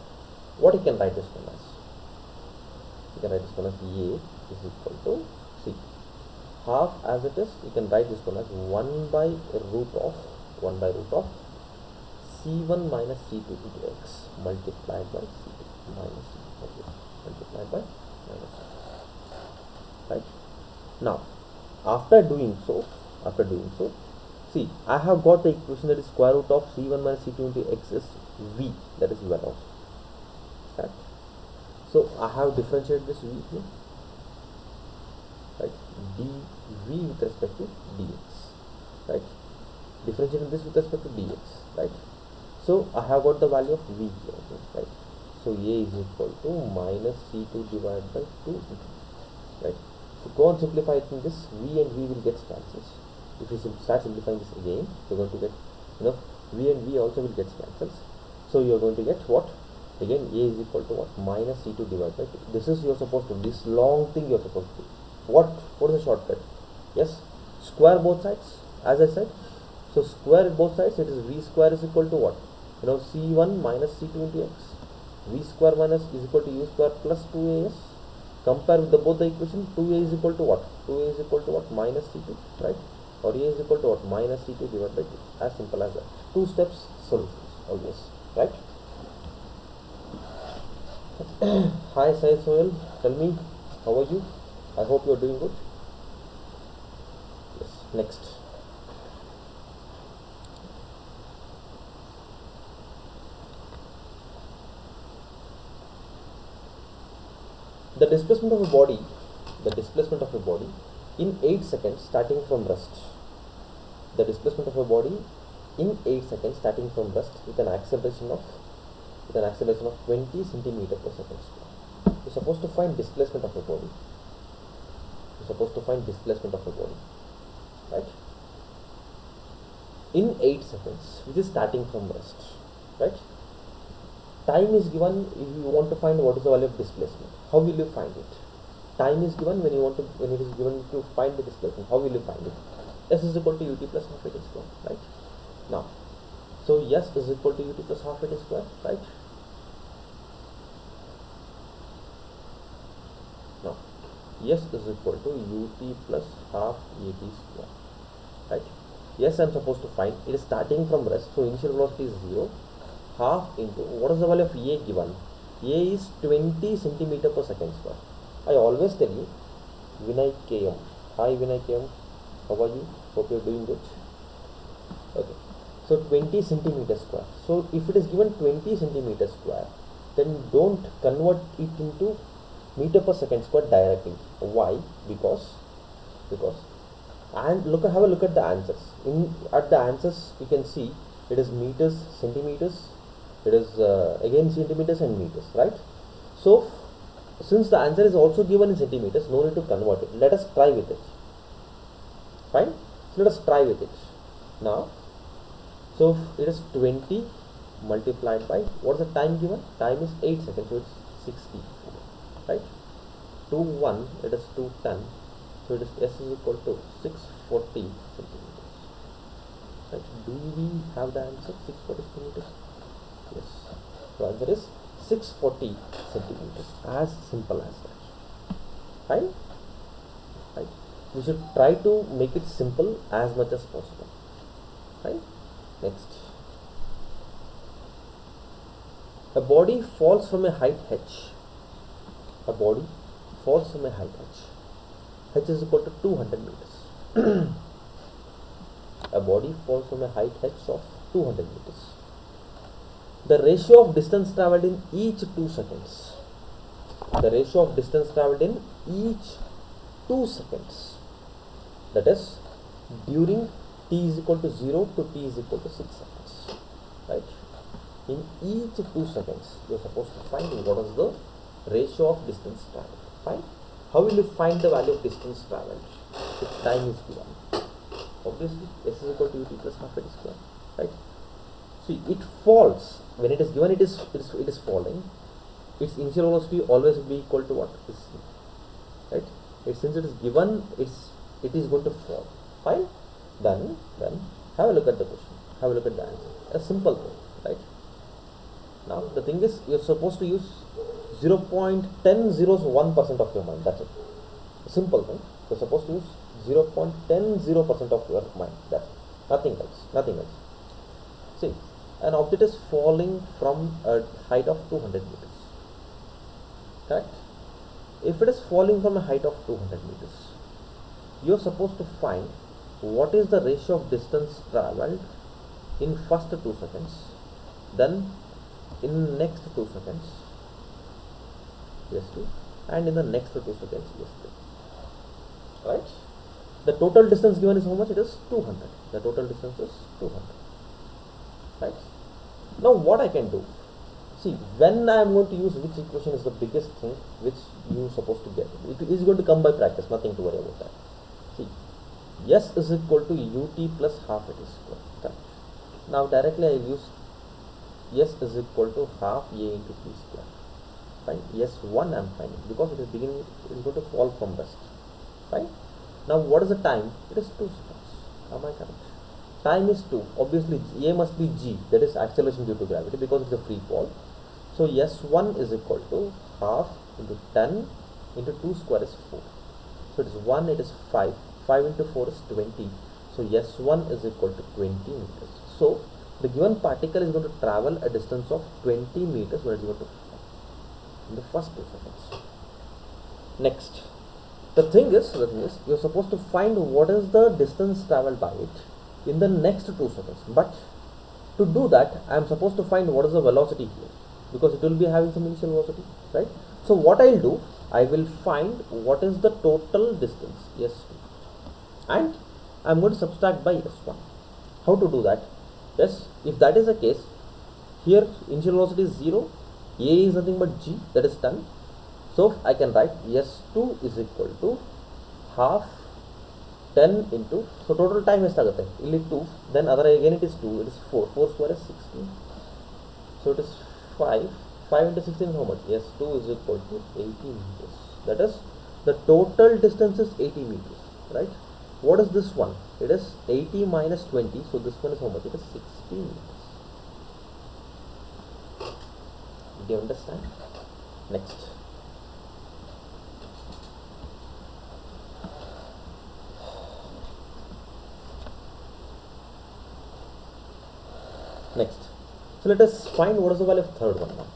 what you can write this one as? You can write this one as A is equal to C. Half as it is, you can write this one as 1 by root of C1 minus C2 into X multiplied by C2 minus C2 multiplied by minus C2. Right? Now, after doing so, see, I have got the equation that is square root of C1 minus C2 into X is V, that is velocity. Right? So I have differentiated this v here, right, dv with respect to dx, right, differentiating this with respect to dx, right. So I have got the value of v here, right. So a is equal to minus c2 divided by 2, right. So go on simplifying this, v and v will get cancelled. If you start simplifying this again, you're going to get, v and v also will get cancelled. So you're going to get what? Again, a is equal to what? Minus c2 divided by 2. This is you're supposed to do. This long thing you're supposed to do. What is the shortcut? Yes, square both sides, as I said. So square both sides, it is v square is equal to what? C1 minus c2 into x. V square minus is equal to u square plus 2as. Compare with both the equation. 2a is equal to what? 2a is equal to what? Minus c2, right? Or a is equal to what? Minus c2 divided by 2. As simple as that. 2 steps solutions always, right? Hi Sai Soil, tell me, how are you? I hope you are doing good. Yes, next. The displacement of a body in 8 seconds starting from rest. The displacement of a body in 8 seconds starting from rest with an acceleration of 20 centimeter per second square. You're supposed to find displacement of a body. Right? In 8 seconds, which is starting from rest. Right? Time is given if you want to find what is the value of displacement. How will you find it? Time is given when it is given to find the displacement. How will you find it? S is equal to ut plus half at square. Right? Now, so S is equal to ut plus half at square. Right? Now, S is equal to ut plus half at square. Right? Yes, I am supposed to find. It is starting from rest, so initial velocity is 0. Half into, what is the value of A given? A is 20 centimeter per second square. I always tell you, Vinay KM. Hi Vinay KM, how are you? Hope you are doing good. Okay, so 20 centimeter square. So if it is given 20 centimeter square, then don't convert it into meter per second square directly. Why? Because and have a look at the answers. At the answers you can see it is meters, centimeters. It is again centimeters and meters, right? So since the answer is also given in centimeters, no need to convert it. Let us try with it. Fine? So let us try with it. Now, so it is 20 multiplied by, what is the time given? Time is 8 seconds, so it's 60. Right? 2 1, it is 210. So it is S is equal to 640 centimeters. Right? Do we have the answer? 640 centimeters? Yes. So answer is 640 centimeters. As simple as that. Fine? Right? We should try to make it simple as much as possible. Right? Next. A body falls from a height h. a body falls from a height h is equal to 200 meters. A body falls from a height h of 200 meters. The ratio of distance traveled in each 2 seconds. The ratio of distance traveled in each 2 seconds. That is during t is equal to 0 to t is equal to 6 seconds. Right? In each 2 seconds, you are supposed to find what is the ratio of distance traveled. Fine. How will you find the value of distance traveled if time is given? Obviously, s is equal to ut plus half a t square. Right? See, it falls when it is given. It is falling. Its initial velocity always will be equal to what? This, right? Since it is given, it is going to fall. Fine. Then have a look at the question. Have a look at the answer. A simple thing, right? Now the thing is, you are supposed to use 0.101% of your mind. That's it. A simple thing. You are supposed to use 0.10% of your mind. That's it. Nothing else. Nothing else. See, an object is falling from a height of 200 meters. Correct? If it is falling from a height of 200 meters, you are supposed to find what is the ratio of distance traveled in first 2 seconds, then in next 2 seconds, yes2, and in the next 2 seconds, yes3. Right? The total distance given is how much? It is 200. The total distance is 200. Right? Now what I can do? See, when I am going to use which equation is the biggest thing which you are supposed to get. It is going to come by practice, nothing to worry about that. See, s is equal to ut plus half a t square. Correct. Now directly I use s is equal to half a into t square. Fine. S1 I am finding because it is beginning, it is going to fall from west. Fine. Now what is the time? It is 2 seconds. Am I correct? Time is 2. Obviously a must be g, that is acceleration due to gravity, because it is a free fall. So s1 is equal to half into 10 into 2 square is 4. So it is 1, it is 5. 5 into 4 is 20. So s1 is equal to 20 meters. So the given particle is going to travel a distance of 20 meters when it is going to fall in the first 2 seconds. Next, the thing is you are supposed to find what is the distance traveled by it in the next 2 seconds. But to do that, I am supposed to find what is the velocity here, because it will be having some initial velocity, right? So what I will do, I will find what is the total distance, s2, and I am going to subtract by s1. How to do that? Yes, if that is the case, here initial velocity is 0, a is nothing but g, that is 10. So I can write s2 is equal to half 10 into, so total time is ಇಲ್ಲಿ 2, then other again it is 2, it is 4 square is 16, so it is 5 into 16 is how much? S2 is equal to 80 meters. That is, the total distance is 80 meters, right? What is this one? It is 80 minus 20, so this one is how much? It is 60 meters. Do you understand? Next. So let us find what is the value of third one now.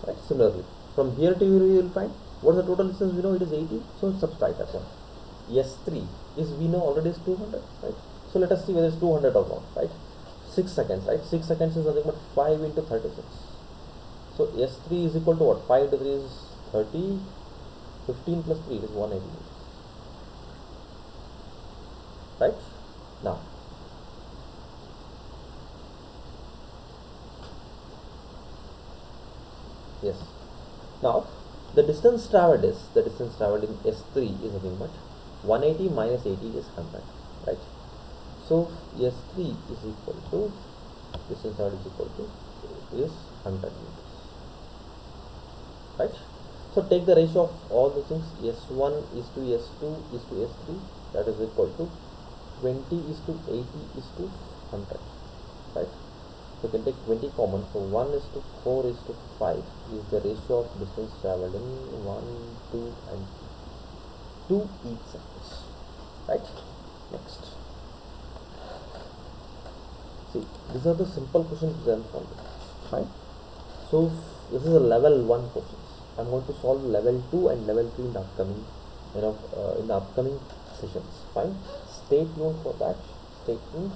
Right? Similarly, from here to here you will find what is the total distance. We know it is 80, so subtract that one. S3 is, we know already is 200, right? So let us see whether it's 200 or not, right? 6 seconds, right? 6 seconds is nothing but 5 into 36. So S3 is equal to what? 5 into 3 is 30, 15 plus 3 is 180 meters. Right? Now, yes. Now, the distance traveled in S3 is nothing but 180 minus 80 is 100, right? So S3 is equal to, distance traveled is equal to, is 100 meters, right? So take the ratio of all the things. S1 is to S2 is to S3, that is equal to 20 is to 80 is to 100, right? So you can take 20 common, so 1 is to 4 is to 5 is the ratio of distance traveled in 1, 2 and 2 each seconds, right? Next. See, these are the simple questions we have found, right? So this is a level 1 questions. I'm going to solve level 2 and level 3 in the upcoming, in the upcoming sessions. Fine. Stay tuned for that. Stay tuned.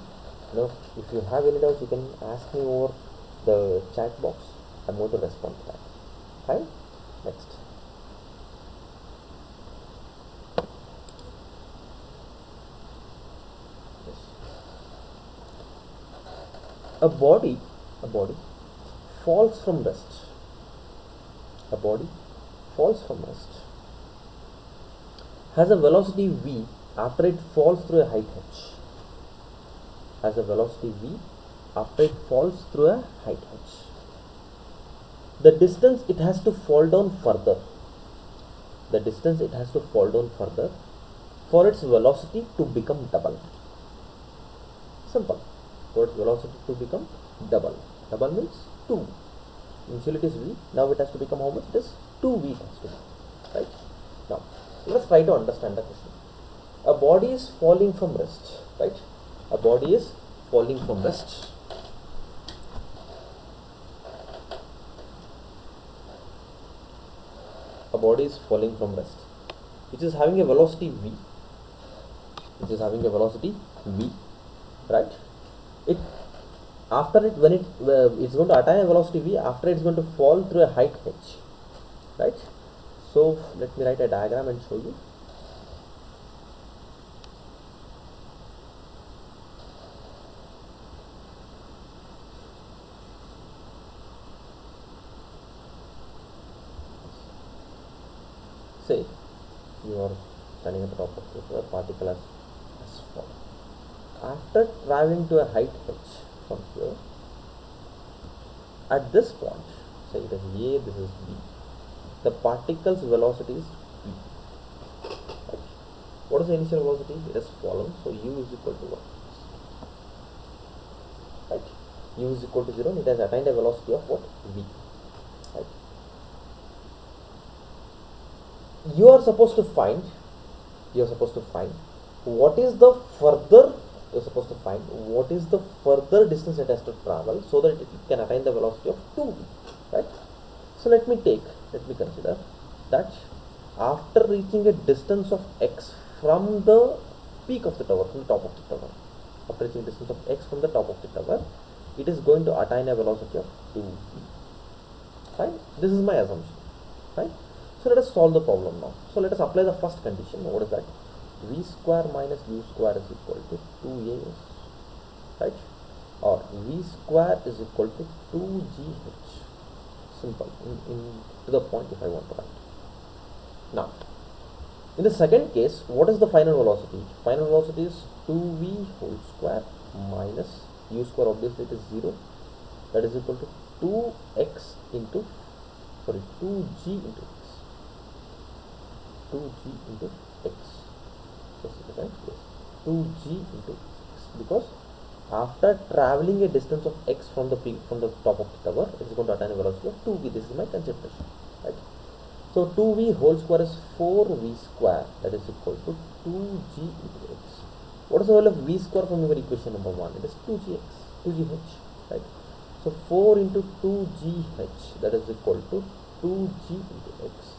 If you have any doubts, you can ask me over the chat box. I'm going to respond to that. Fine. Next. Yes. A body falls from rest. A body falls from rest. Has a velocity v after it falls through a height h. Has a velocity v after it falls through a height h. The distance it has to fall down further. The distance it has to fall down further for its velocity to become double. Simple. For its velocity to become double. Double means 2. Initially it is v. Now it has to become how much? It is 2v. It has to be. Right? Now, let's try to understand the question. A body is falling from rest. Right? A body is falling from rest. A body is falling from rest, which is having a velocity v. Which is having a velocity v. Right? It after it when it's going to attain a velocity v, after it's going to fall through a height h. Right? So let me write a diagram and show you. Say you are standing at the top of the particle as follows. After traveling to a height h from here, at this point, say it is A, this is B. The particle's velocity is v. Right. What is the initial velocity? It has fallen, so u is equal to 1. Right. U is equal to 0, and it has attained a velocity of what? V. Right. You are supposed to find what is the further distance it has to travel so that it can attain the velocity of 2v. Right? So let me consider that after reaching a distance of x from the peak of the tower, from the top of the tower, after reaching a distance of x from the top of the tower, it is going to attain a velocity of 2v. Fine? This is my assumption. Right? So let us solve the problem now. So let us apply the first condition. What is that? V square minus u square is equal to 2a, right? Or v square is equal to 2gh. Simple. To the point if I want to write. Now, in the second case, what is the final velocity? Final velocity is 2v whole square minus u square, obviously it is 0. That is equal to 2g into x. 2g into x. Yes, 2g into x, because after traveling a distance of x from the top of the tower, it is going to attain a velocity of 2v. This is my consideration. Right? So 2v whole square is 4v square, that is equal to 2g into x. What is the value of v square from your equation number 1? It is 2gh. Right? So 4 into 2gh, that is equal to 2g into x.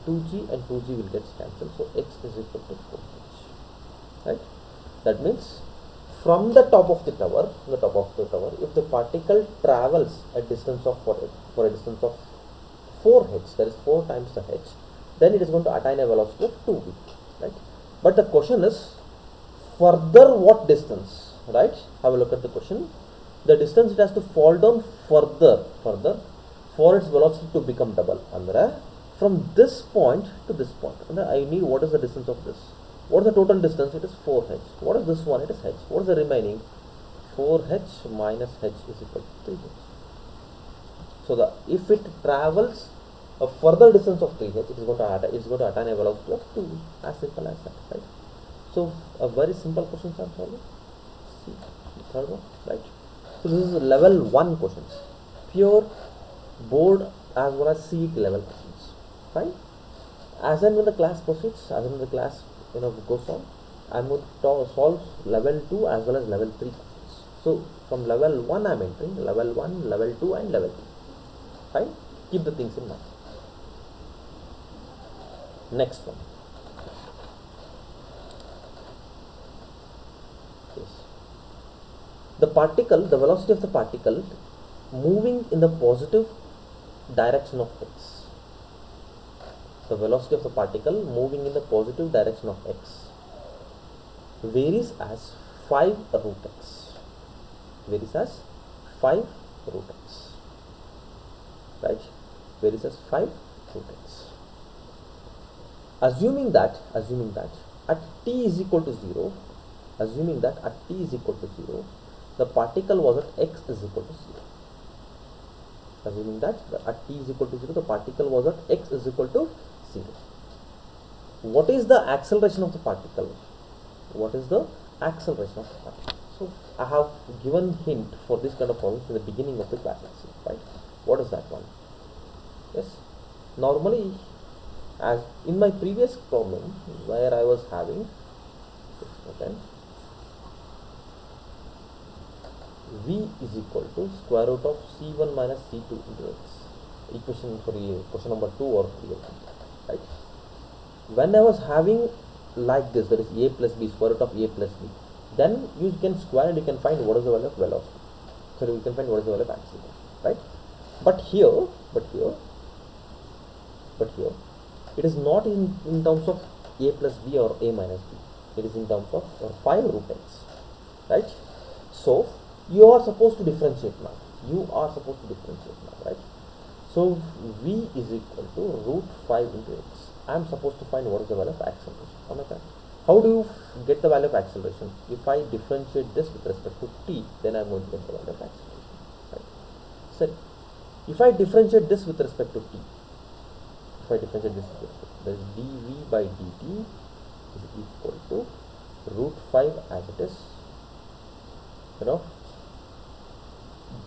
2g and 2g will get cancelled, so x is equal to 4h. Right? That means from the top of the tower, if the particle travels a distance of for a distance of 4h, that is 4 times the h, then it is going to attain a velocity of 2v. Right? But the question is, further what distance? Right? Have a look at the question. The distance it has to fall down further for its velocity to become double. Andre, from this point to this point, I need what is the distance of this? What is the total distance? It is 4h. What is this one? It is h. What is the remaining? 4h minus h is equal to 3h. So if it travels a further distance of 3h, it is going to attain a velocity of 2v. As simple as that, right? So a very simple question I am solving. See the third one, right? So this is level 1 questions, pure board as well as CET level questions. Fine. As and when the class proceeds, as and when the class goes on, I am going to solve level 2 as well as level 3 questions. So from level 1 I am entering level 1, level 2 and level 3. Fine. Keep the things in mind. Next one. Yes. The particle, the velocity of the particle moving in the positive direction of x. The velocity of the particle moving in the positive direction of x varies as 5 root x. Varies as 5 root x. Right? Varies as 5 root x. Assuming that at t is equal to 0, assuming that at t is equal to 0, the particle was at x is equal to 0. Assuming that at t is equal to 0, the particle was at x is equal to 0. What is the acceleration of the particle? What is the acceleration of the particle? So I have given hint for this kind of problems in the beginning of the class, right? What is that one? Yes. Normally, as in my previous problem where I was having, okay, v is equal to square root of c1 minus c2 into x. Question number 2 or 3, right? When I was having like this, that is a plus b, square root of a plus b, then you can square and you can find what is the value of velocity. So you can find what is the value of acceleration, right? But here, it is not in terms of a plus b or a minus b. It is in terms of 5 root x, right? So you are supposed to differentiate now. Right? So v is equal to root 5 into x. I am supposed to find what is the value of acceleration. How do you get the value of acceleration? If I differentiate this with respect to t, then I am going to get the value of acceleration. Right? So if I differentiate this with respect to t, that is dv by dt is equal to root 5 as it is,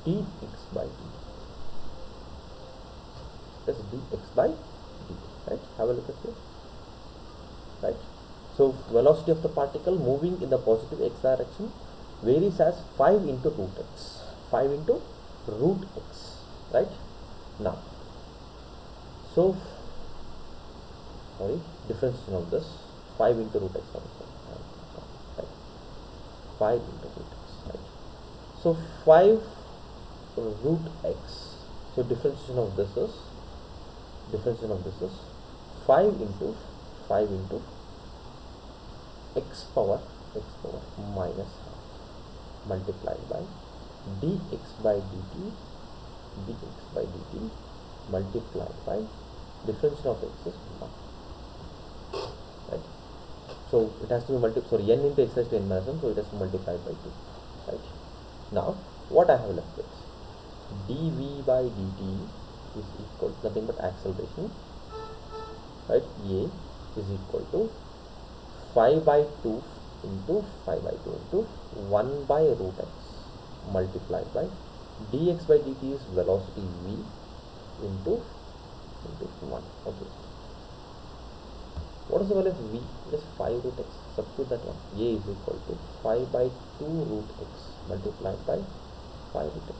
dx by dt. That is dx by dt. Right? Have a look at this. Right? So velocity of the particle moving in the positive x direction varies as 5 into root x. 5 into root x. Right? Now, so differentiation of this 5 into root x. Right? 5 into root x. Right? So 5 root x. So differentiation of this is 5 into x power minus half multiplied by dx by dt multiplied by differentiation of x is 1. Right? So it has to be n into x raised to n minus 1, so it has to be multiplied by 2. Right? Now what I have left is dv by dt is equal to nothing but acceleration, right? A is equal to 5 by 2 into 1 by root x multiplied by dx by dt is velocity v into 1. Okay. What is the value of v? It is 5 root x. Substitute that one. A is equal to 5 by 2 root x multiplied by 5 root x.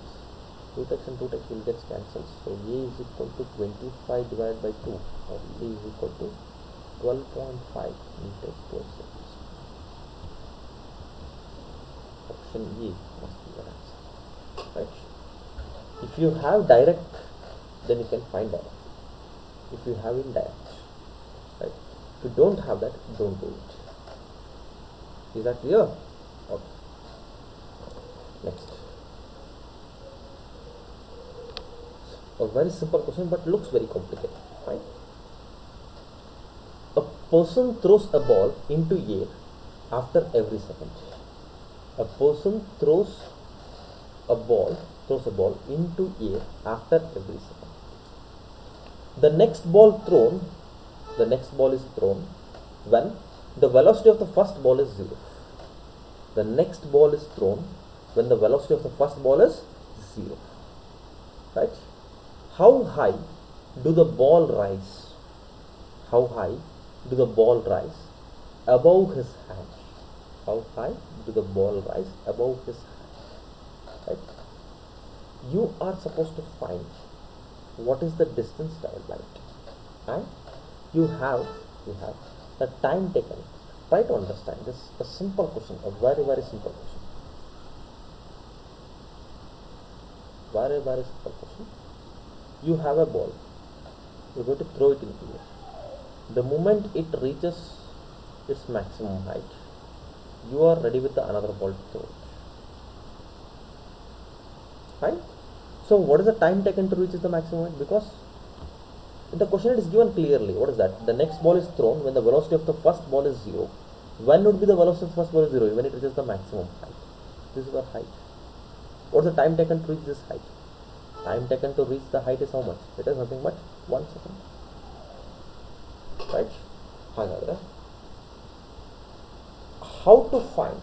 Root x and root x will get cancelled. So a is equal to 25 divided by 2, or a is equal to 12.5 meters per second. Option A must be your answer. Right? If you have direct, then you can find direct. If you have indirect, right? If you don't have that, don't do it. Is that clear? Okay. Next. A very simple question, but looks very complicated, right? A person throws a ball into air after every second. A person throws a ball into air after every second. The next ball is thrown when the velocity of the first ball is 0. The next ball is thrown when the velocity of the first ball is 0. Right? How high do the ball rise? How high do the ball rise above his hand? How high do the ball rise above his hand? Right? You are supposed to find what is the distance traveled by it, and you have we have the time taken. Try to understand this, a simple question, a very simple question. Very simple question. You have a ball. You're going to throw it into air. The moment it reaches its maximum height, you are ready with another ball to throw it. Right? So what is the time taken to reach the maximum height? Because in the question it is given clearly. What is that? The next ball is thrown when the velocity of the first ball is 0. When would be the velocity of the first ball is 0? When it reaches the maximum height. This is our height. What is the time taken to reach this height? Time taken to reach the height is how much? It is nothing but 1 second. Right? How to find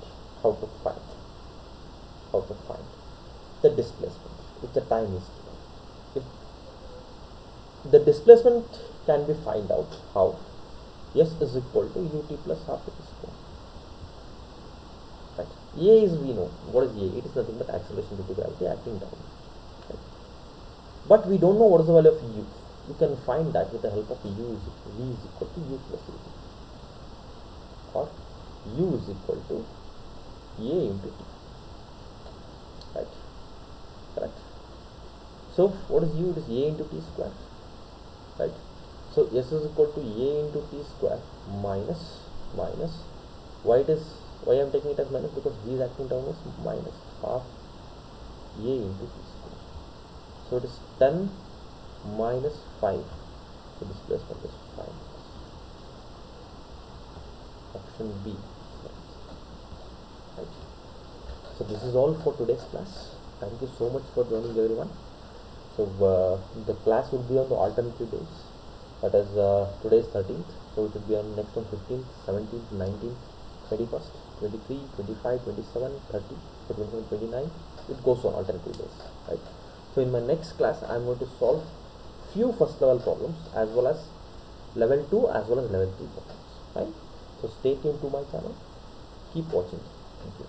the displacement if the time is given? If the displacement can be find out how? S is equal to ut plus half a square. Right? A is, we know. What is A? It is nothing but acceleration due to gravity acting down. Right? But we don't know what is the value of u. You can find that with the help of v is equal to u plus a, or u is equal to a into t. Right? Correct. So what is u? It is a into t square. Right? So s is equal to a into t square minus why I am taking it as minus, because v is acting downwards, minus half a into t square. So it is 10 minus 5. So displacement is 5. Option B. Right. So this is all for today's class. Thank you so much for joining, everyone. So the class will be on the alternative days. That is today is 13th. So it will be on next on 15th, 17th, 19th, 21st, 23, 25, 27, 30, 27, 29. It goes on alternative days. Right. So in my next class, I am going to solve few first level problems as well as level 2 as well as level 3 problems. Right. So stay tuned to my channel. Keep watching. Thank you.